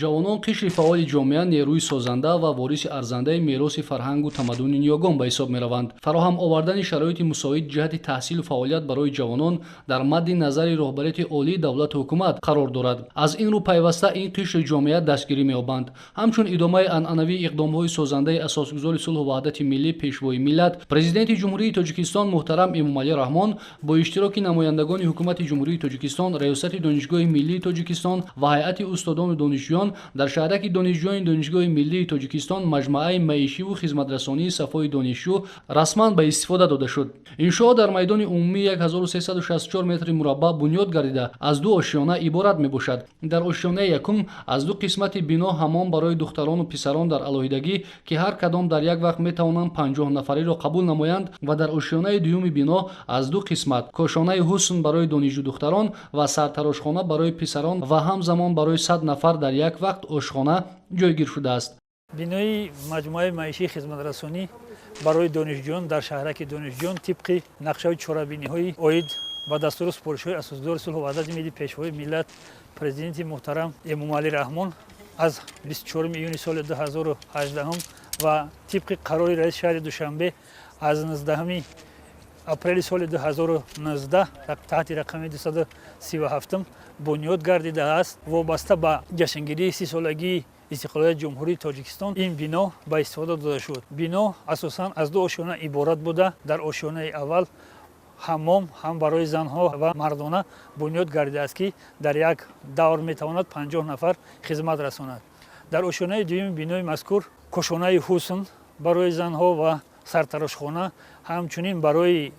ҷавонон қишри фаъоли ҷомеа, нерӯи созанда ва вориси арзандаи мероси фарҳангу тамаддуни ниёгон ба ҳисоб мераванд. фароҳам овардани шароити мусоид ҷиҳати таҳсилу фаъолият барои ҷавонон дар мадди назари роҳбарияти олии давлату ҳукумат қарор дорад. аз ин рӯ пайваста ин қишри ҷомеа дастгирӣ меёбанд. ҳамчун идомаи анъанавии иқдомҳои созандаи асосгузори сулҳу ваҳдати миллӣ пешвои миллат, президенти ҷумҳурии тоҷикистон муҳтарам эмомалӣ раҳмон бо иштироки намояндагони ҳукумати ҷумҳурии тоҷикистон, реёсати донишгоҳи миллии тоҷикистон ва ҳайати устодону донишҷӯён дар шаҳраки донишҷӯёни донишгоҳи миллии тоҷикистон маҷмӯаи маишиву хизматрасонии сафои донишҷӯ расман ба истифода дода шуд. иншоо дар майдони умумии 1364 метри мураббаъ бунёд гардида аз ду ошиёна иборат мебошад. дар ошиёнаи якум аз ду қисмати бино ҳаммом барои духтарону писарон дар алоҳидагӣ ки ҳар кадом дар як вақт метавонанд 50 нафариро қабул намоянд ва дар ошиёнаи дуюми бино аз ду қисмат кошонаи ҳусн барои донишҷӯ духтарон ва сартарошхона барои писарон ва ҳамзамон барои 100 нафар дар як вақт ошхона ҷойгир шудааст. бинои маҷмӯаи маишии хизматрасонӣ барои донишҷӯён дар шаҳраки донишҷӯён тибқи нақшаҳои чорабиниҳои оид ба дастуру супоришҳои асосгузори сулҳу ваҳдати миллӣ пешвои миллат президенти муҳтарам эмомалӣ раҳмон аз 24 июни соли 2018 ва тибқи қарори раиси шаҳри душанбе аз 19 апрели соли 2019 таҳти рақами 237 бунёд гардидааст. вобаста ба ҷашнгирии 30-солагии истиқлолияти ҷумҳурии тоҷикистон ин бино ба истифода дода шуд. бино асосан аз ду ошиёна иборат буда, дар ошиёнаи аввал ҳаммом ҳам барои занҳо ва мардона бунёд гардидааст ки дар як давр метавонад 50 нафар хизмат расонад. дар ошиёнаи дуюми бинои мазкур кошонаи ҳусн барои занҳо ва сартарошхона ҳамчунин барои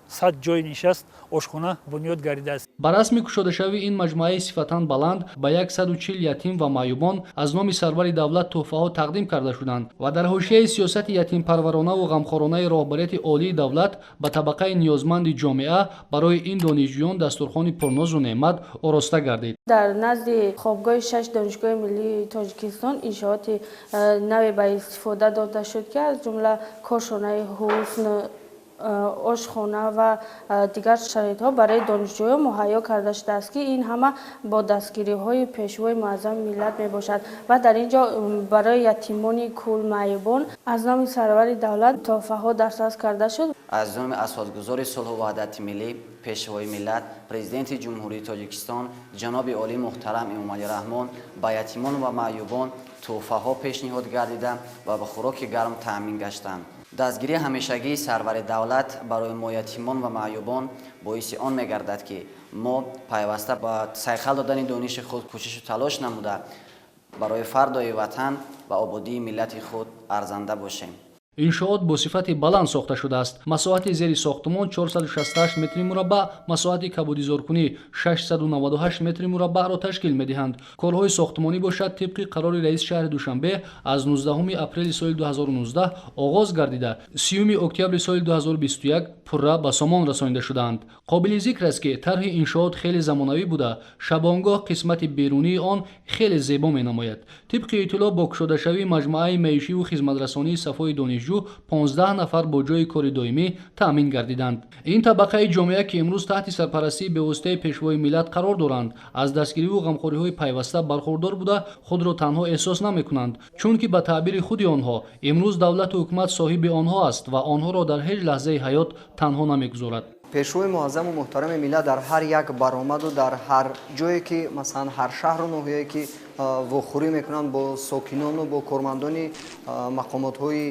100 ҷои нишаст ошхона бунёд гардидааст. ба расми кушодашавии ин маҷмӯаи сифатан баланд ба 140 ятим ва маъюбон аз номи сарвари давлат тӯҳфаҳо тақдим карда шуданд ва дар ҳошияи сиёсати ятимпарваронаву ғамхоронаи роҳбарияти олии давлат ба табақаи ниёзманди ҷомеа барои ин донишҷӯён дастурхони пурнозу неъмат ороста гардид. дар назди хобгоҳи 6 донишгоҳи миллии тоҷикистон иншооти наве ба истифода дода шуд ки аз ҷумла кошонаи ҳусн, ошхона ва дигар шароитҳо барои донишҷӯён муҳайё карда шудааст ки ин ҳама бо дастгириҳои пешвои муаззами миллат мебошад ва дар ин ҷо барои ятимони кул маъюбон аз номи сарвари давлат тӯҳфаҳо дастрас карда шуд. аз номи асосгузори сулҳу ваҳдати миллӣ пешвои миллат президенти ҷумҳурии тоҷикистон ҷаноби олии муҳтарам эмомалӣ раҳмон ба ятимон ва маъюбон тӯҳфаҳо пешниҳод гардида ва ба хӯроки гарм таъмин гаштанд. дастгирии ҳамешагии сарвари давлат барои мо ятимон ва маъюбон боиси он мегардад ки мо пайваста ба сайқал додани дониши худ кӯшишу талош намуда барои фардои ватан ва ободии миллати худ арзанда бошем. иншоот бо сифати баланд сохта шудааст. масоҳати зери сохтмон 468 метри мураббаъ, масоҳати кабудизоркунӣ 698 метри мураббаъро ташкил медиҳанд. корҳои сохтмонӣ бошад тибқи қарори раиси шаҳри душанбе аз 19 апрели соли 2019 оғоз гардида 30 октябри соли 2021 пурра ба сомон расонида шудаанд. қобили зикр аст ки тарҳи иншоот хеле замонавӣ буда шабонгоҳ қисмати берунии он хеле зебо менамояд. тибқи иттилоъ бо кушодашавии маҷмӯаи маишиву хизматрасонии сафои донишҷӯ 15 нафар бо ҷои кори доимӣ таъмин гардиданд. ин табақаи ҷомеа ки имрӯз таҳти сарпарастии бевоситаи пешвои миллат қарор доранд, аз дастгириву ғамхориҳои пайваста бархурдор буда худро танҳо эҳсос намекунанд, чунки ба таъбири худи онҳо имрӯз давлату ҳукумат соҳиби онҳо аст ва онҳоро дар ҳеҷ лаҳзаи ҳаёт танҳо намегузорад. пешвои муаззаму муҳтарами миллат дар ҳар як баромаду дар ҳар ҷое ки масалан ҳар шаҳру ноҳие ки вохӯрӣ мекунанд бо сокинону бо кормандони мақомотҳои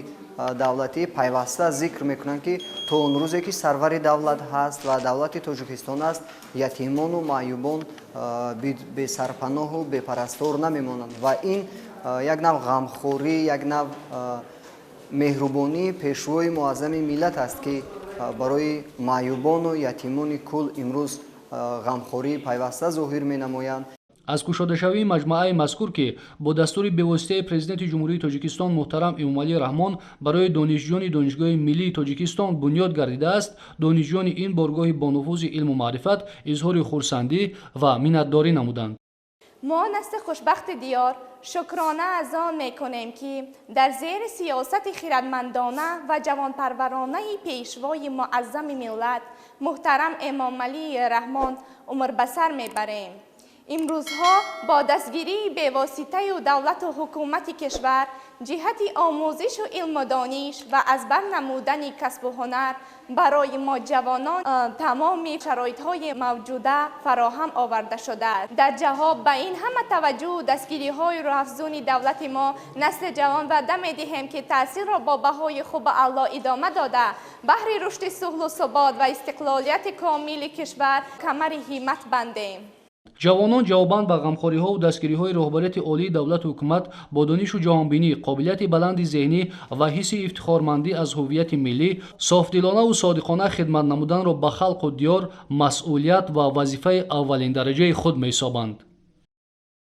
давлатӣ пайваста зикр мекунанд ки то он рӯзе ки сарвари давлат ҳаст ва давлати тоҷикистон аст ятимону маъюбон бесарпаноҳу бепарастор намемонанд ва ин як нав ғамхорӣ, як нав меҳрубонии пешвои муаззами миллат аст ки барои маъюбону ятимони кул имрӯз ғамхории пайваста зоҳир менамоянд. аз кушодашавии маҷмӯаи мазкур ки бо дастури бевоситаи президенти ҷумҳурии тоҷикистон муҳтарам эмомалӣ раҳмон барои донишҷӯёни донишгоҳи миллии тоҷикистон бунёд гардидааст, донишҷӯёни ин боргоҳи бонуфузи илму маърифат изҳори хурсандӣ ва миннатдорӣ намуданд. ما نسل خوشبخت دیار شکرانه از آن میکنیم که در زیر سیاست خردمندانه و جوانپرورانه پیشوای معظم ملت محترم امامعلی رحمان عمر بسر میبریم. امروزها با دستگیری بواسطه دولت و حکومت کشور جهت آموزش و علم و دانش و از بر نمودن کسب و هنر برای ما جوانان تمام شرایط‌های موجوده فراهم آورده شده است. در جواب به این همه توجه دستگیری‌های روح‌افزون دولت ما نسل جوان و دم دهیم که تحصیل را با بهای خوب اعلی ادامه داده بهر رشد صلح و ثبات و استقلالیت کامل کشور کمر همت بندیم. ҷавонон ҷавобан ба ғамхориҳо ва дастгириҳои роҳбарияти олии давлату ҳукумат бо донишу ҷаҳонбинӣ қобилияти баланди зеҳнӣ ва ҳисси ифтихормандӣ аз ҳуввияти миллӣ софдилонаву содиқона хидмат намуданро ба халқу диёр масъулият ва вазифаи аввалиндараҷаи худ меҳисобанд.